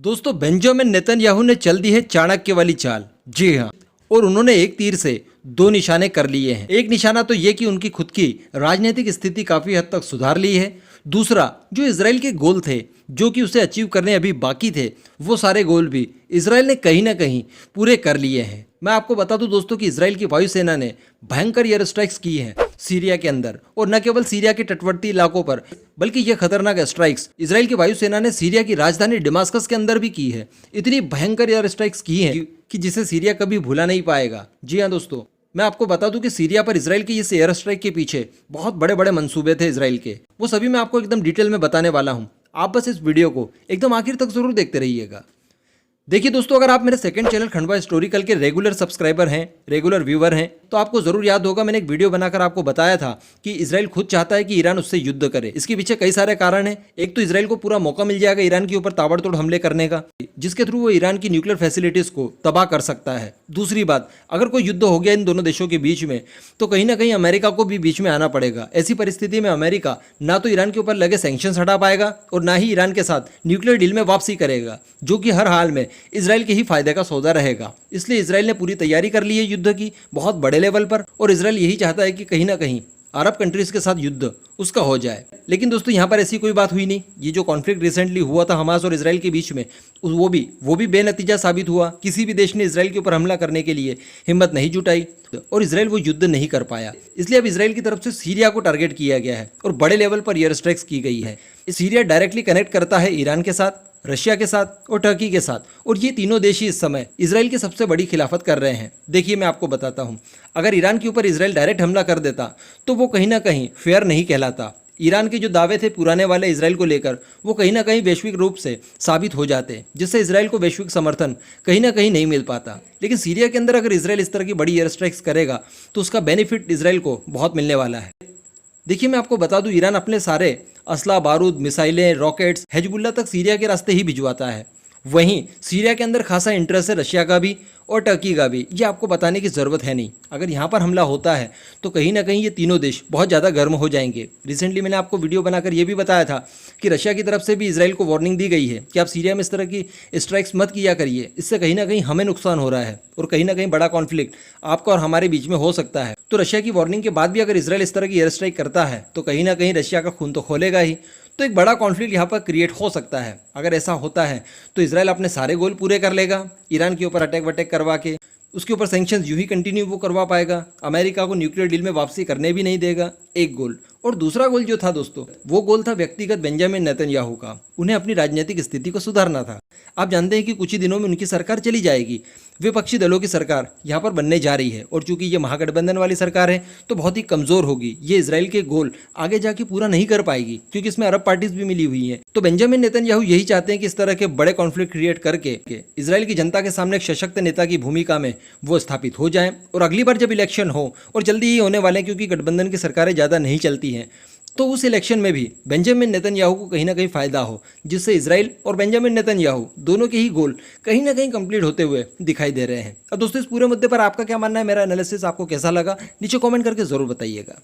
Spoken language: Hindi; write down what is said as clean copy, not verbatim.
दोस्तों बेंजामिन नेतन्याहू ने चल दी है चाणक्य वाली चाल। जी हाँ, और उन्होंने एक तीर से दो निशाने कर लिए हैं। एक निशाना तो ये कि उनकी खुद की राजनीतिक स्थिति काफी हद तक सुधार ली है। दूसरा, जो इजराइल के गोल थे जो कि उसे अचीव करने अभी बाकी थे, वो सारे गोल भी इजराइल ने कहीं ना कहीं पूरे कर लिए हैं। मैं आपको बता दूं दोस्तों कि इजराइल की वायुसेना ने भयंकर एयर स्ट्राइक्स की हैं सीरिया के अंदर, और न केवल सीरिया के तटवर्ती इलाकों पर, बल्कि ये खतरनाक स्ट्राइक्स इजराइल की वायुसेना ने सीरिया की राजधानी दमास्कस के अंदर भी की है। इतनी भयंकर एयर स्ट्राइक्स की हैं कि जिसे सीरिया कभी भूला नहीं पाएगा। जी हाँ दोस्तों, मैं आपको बता दूं कि सीरिया पर इजराइल की इस एयर स्ट्राइक के पीछे बहुत बड़े बड़े मंसूबे थे इजराइल के। वो सभी मैं आपको एकदम डिटेल में बताने वाला हूं। आप बस इस वीडियो को एकदम आखिर तक जरूर देखते रहिएगा। देखिए दोस्तों, अगर आप मेरे सेकंड चैनल खंडवा हिस्टोरिकल के रेगुलर सब्सक्राइबर हैं, रेगुलर व्यूवर हैं, तो आपको जरूर याद होगा मैंने एक वीडियो बनाकर आपको बताया था कि इजराइल खुद चाहता है कि ईरान उससे युद्ध करे। इसके पीछे कई सारे कारण हैं। एक तो इजराइल को पूरा मौका मिल जाएगा ईरान के ऊपर ताबड़तोड़ हमले करने का, जिसके थ्रू वो ईरान की न्यूक्लियर फैसिलिटीज को तबाह कर सकता है। दूसरी बात, अगर कोई युद्ध हो गया इन दोनों देशों के बीच में, तो कहीं ना कहीं अमेरिका को भी बीच में आना पड़ेगा। ऐसी परिस्थिति में अमेरिका ना तो ईरान के ऊपर लगे सैंक्शंस हटा पाएगा और ना ही ईरान के साथ न्यूक्लियर डील में वापसी करेगा, जो कि हर हाल में इजराइल के ही फायदे का सौदा रहेगा। इसलिए इजराइल ने पूरी तैयारी कर ली है युद्ध की, बहुत बड़े लेवल पर, और इजराइल यही चाहता है कि कहीं ना कहीं अरब कंट्रीज के साथ युद्ध उसका हो जाए। लेकिन दोस्तों यहाँ पर ऐसी कोई बात हुई नहीं। ये जो कॉन्फ्लिक्ट रिसेंटली हुआ था हमास और इजराइल के बीच में, वो भी बेनतीजा साबित हुआ। किसी भी देश ने इजराइल के ऊपर हमला करने के लिए हिम्मत नहीं जुटाई और इजराइल वो युद्ध नहीं कर पाया। इसलिए अब इजराइल की तरफ से सीरिया को टारगेट किया गया है और बड़े लेवल पर एयर स्ट्राइक्स की गई है। सीरिया डायरेक्टली कनेक्ट करता है ईरान के साथ, रशिया के साथ और टर्की के साथ, और ये तीनों देश ही इस समय इजराइल की सबसे बड़ी खिलाफत कर रहे हैं। देखिए मैं आपको बताता हूं, अगर ईरान के ऊपर इजराइल डायरेक्ट हमला कर देता तो वो कहीं ना कहीं फेयर नहीं कहलाता। ईरान के जो दावे थे पुराने वाले इजराइल को लेकर, वो कहीं ना कहीं वैश्विक रूप से साबित हो जाते, जिससे इजराइल को वैश्विक समर्थन कहीं ना कहीं नहीं मिल पाता। लेकिन सीरिया के अंदर अगर इजराइल इस तरह की बड़ी एयर स्ट्राइक्स करेगा तो उसका बेनिफिट इजराइल को बहुत मिलने वाला है। देखिए मैं आपको बता दूं, ईरान अपने सारे असला, बारूद, मिसाइलें, रॉकेट्स हिजबुल्लाह तक सीरिया के रास्ते ही भिजवाता है। वहीं सीरिया के अंदर खासा इंटरेस्ट है रशिया का भी और टर्की का भी। ये आपको बताने की ज़रूरत है नहीं। अगर यहाँ पर हमला होता है तो कहीं ना कहीं ये तीनों देश बहुत ज़्यादा गर्म हो जाएंगे। रिसेंटली मैंने आपको वीडियो बनाकर ये भी बताया था कि रशिया की तरफ से भी इजराइल को वार्निंग दी गई है कि आप सीरिया में इस तरह की स्ट्राइक्स मत किया करिए, इससे कहीं ना कहीं हमें नुकसान हो रहा है और कहीं ना कहीं बड़ा कॉन्फ्लिक्ट आपका और हमारे बीच में हो सकता है। तो रशिया की वार्निंग के बाद भी अगर इजराइल इस तरह की एयर स्ट्राइक करता है तो कहीं ना कहीं रशिया का खून तो खोलेगा ही। तो एक बड़ा कॉन्फ्लिक्ट यहाँ पर क्रिएट हो सकता है। अगर ऐसा होता है तो इजराइल अपने सारे गोल पूरे कर लेगा, ईरान के ऊपर अटैक वटैक करवा के उसके ऊपर सैंक्शंस यूं ही कंटिन्यू वो करवा पाएगा, अमेरिका को न्यूक्लियर डील में वापसी करने भी नहीं देगा। एक गोल। और दूसरा गोल जो था दोस्तों, वो गोल था व्यक्तिगत बेंजामिन नेतन्याहू का। उन्हें अपनी राजनीतिक स्थिति को सुधारना था। आप जानते हैं कि कुछ ही दिनों में उनकी सरकार चली जाएगी। विपक्षी दलों की सरकार यहाँ पर बनने जा रही है, और चूंकि ये महागठबंधन वाली सरकार है तो बहुत ही कमजोर होगी। ये इजराइल के गोल आगे जाके पूरा नहीं कर पाएगी, क्योंकि इसमें अरब पार्टीज भी मिली हुई हैं। तो बेंजामिन नेतन्याहू यही चाहते हैं कि इस तरह के बड़े कॉन्फ्लिक्ट क्रिएट करके इजराइल की जनता के सामने एक सशक्त नेता की भूमिका में वो स्थापित हो जाएं, और अगली बार जब इलेक्शन हो, और जल्दी ही होने वाले हैं क्योंकि गठबंधन की सरकारें ज़्यादा नहीं चलती हैं, तो उस इलेक्शन में भी बेंजामिन नेतन्याहू को कहीं ना कहीं फायदा हो, जिससे इजराइल और बेंजामिन नेतन्याहू दोनों के ही गोल कहीं ना कहीं कंप्लीट होते हुए दिखाई दे रहे हैं। अब दोस्तों इस पूरे मुद्दे पर आपका क्या मानना है, मेरा एनालिसिस आपको कैसा लगा, नीचे कमेंट करके जरूर बताइएगा।